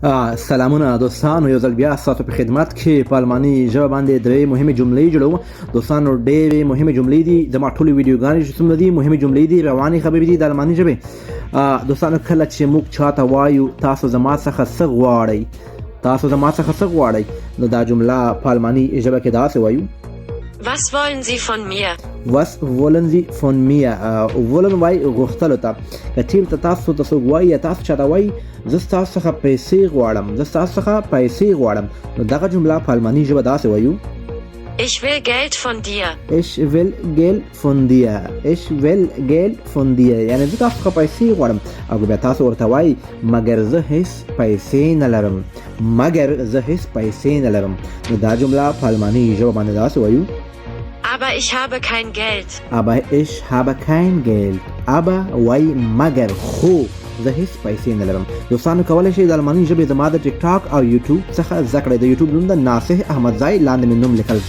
سلامونه دوستانو، یو ځل بیا ستاسو په خدمت کې په الماني ژبه باندې درې مهمې جملې جوړوم. دوستانو ډېرې مهمې جملې دي، د ما ټولې ویډیوګانې چې څومره دي مهمې جملې دي، روانې خبرې دي د الماني ژبې. دوستانو کله چې موږ چاته وایو تاسو زما څخه څه غواړئ، نو دا جمله په الماني ژبه کې داسې وایو: Was wollen Sie von mir? Was wollen Sie von mir? wollen وای غوښتلو ته. که چېرته تاسو ته څوک وایي یا تاسو چاته وایي زه ستاسو څخه پیسې غواړم، نو دغه جمله په الماني ژبه داسې وایو: Ich will Geld von dir. Ich will Geld von dir. یعنی زه تاسو څخه پیسې غواړم. او بیا تاسو ورته وایي مګر زه هیڅ پیسې نه لرم، نو دا جمله په الماني ژبه باندې داسې وایو: Aber ich habe kein Geld. aber وای مګر خو زه هیڅ پیسې نه لرم. دوستانو کولی شئ د الماني ژبې زما د ټیک ټاک او یوټیوب څخه زده کړئ. د یوټیوب نوم د ناصح احمدزی، لاندې مې نوم لیکلی.